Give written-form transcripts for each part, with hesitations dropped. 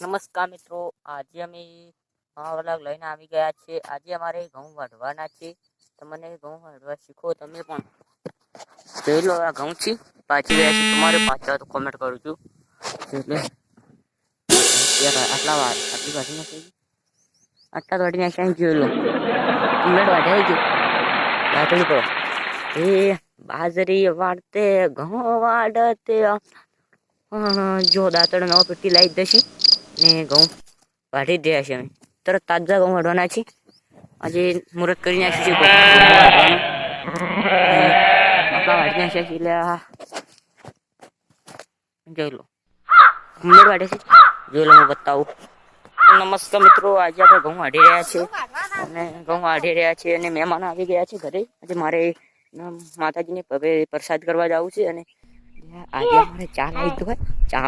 નમસ્કાર મિત્રો, આજે અમે અલગ લઈને આવી ગયા છે. આજે અમારે ઘઉં વાઢવાના છે. તમને ઘઉં વાઢવા શીખો તમે પણ જોઈ લો. આ ઘઉં છે પાછી ગયા છે. તમારે પાછા તો કોમેન્ટ કરું છું. એટલે આટલી વાઢી નાખી, આટલા વાઢી નાખ્યા. જોઈ લો, કમ્પ્લેટ વાઢાઈ ગયું. વાઢી કરો એ બાજરી વાળતે ઘઉં વાળતે જો દાંતણ નવા પેટી લાવી દઈશી ને ઘઉં વાઢી દે છે. અમે તરત તાજા ઘઉં વાઢવાના છીએ. આજે મુહૂર્ત કરી નાખીશું વાઢવાનું. વાઢી નાખ્યા છીએ એટલે જોઈ લો, કમ્પ્લેટ વાઢે છે. જોઈ લો, હું બતાવું. નમસ્કાર મિત્રો, આજે આપણે ઘઉં વાઢી રહ્યા છીએ અને ઘઉં વાઢી રહ્યા છીએ અને મહેમાન આવી ગયા છે ઘરે. આજે મારે માતાજીને પ્રસાદ કરવા જવું છે અને આજે અમારે ચા લાવી દો. ચા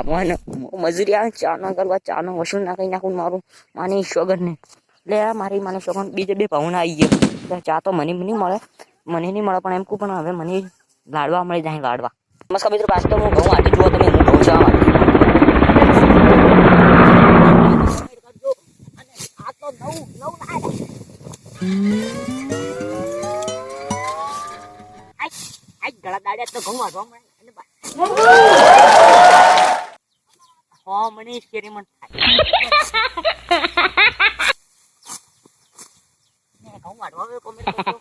મજૂરી આવે ચા ના કરવા, ચા નો વસૂલ ના કરી નાખું મારું માની શોગર ને. એટલે મારી માની શોગર બીજે બે ભાવના આવી ગયા. ચા તો મને નહીં મળે, પણ એમ કહું પણ હવે મને લાડવા મળી જાય. લાડવા. નમસ્કાર મિત્રો, પાછો હું ઘઉં વાટી જુઓ તમે. હું ઘઉં ચા વાટી ગળા દાડ્યા તો ઘઉં વાટવા મળે. હા, મને એક્સપેરિમેન્ટ થાય. ઘઉં વાટવા કોમેન્ટ કરજો.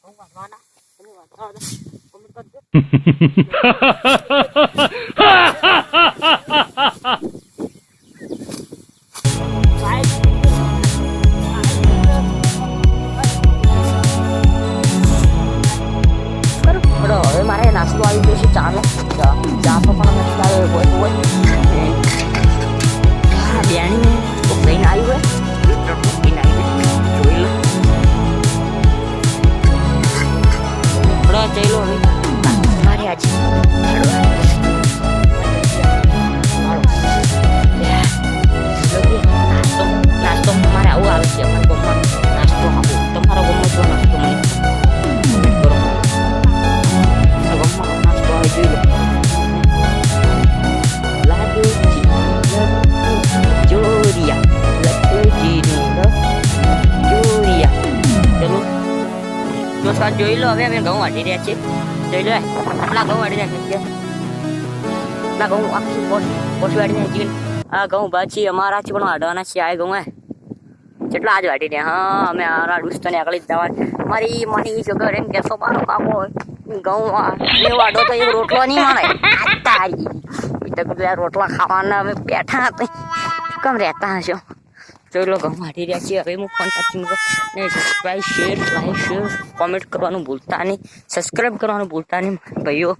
ઘઉં વાટવાના તમે વાટવા કોમેન્ટ કરજો. હવે મારે નાસ્તો આવી ગયો છે. ચાનો ચા તો પણ હોય બેણી તો લઈને આવ્યું હોય. જોઈ લો, જઈ લો. હવે મારે આજે નાસ્તો મારે આવું આવે છે. અમારા ગામમાં નાસ્તો આવું. તમારા ગામમાં જો નાસ્તો મને કરો. ગામમાં નાસ્તો આવે જોઈ લો. જોઈ લો, હવે અમે ઘઉં વાટી રહ્યા છીએ. જોઈ લો, આટલા ઘઉં વાટી નાખીએ છીએ. આટલા ઘઉં આખી પોઠી વાટી નાખી. આ ઘઉં ભાજી અમારા છે પણ વાઢવાના છે. આ ઘઉં જેટલા આજ વાટી રહ્યા. હા, અમે આરા દુસ્તને આગળ જ જવા. મારી મની છોકર એમ કહેતો મારો કાકો ઘઉં વાઢો તો એક રોટલો નહીં મળે. રોટલા ખાવાના અમે બેઠા હતા. કેમ રહેતા હશો? જોઈ લો, ઘઉં વાઢી રહ્યા છીએ. હવે હું ફોન કાઢી ને subscribe, share, like, share, comment કરવાનું ભૂલતા નહીં. સબસ્ક્રાઈબ કરવાનું ભૂલતા નહીં ભાઈઓ.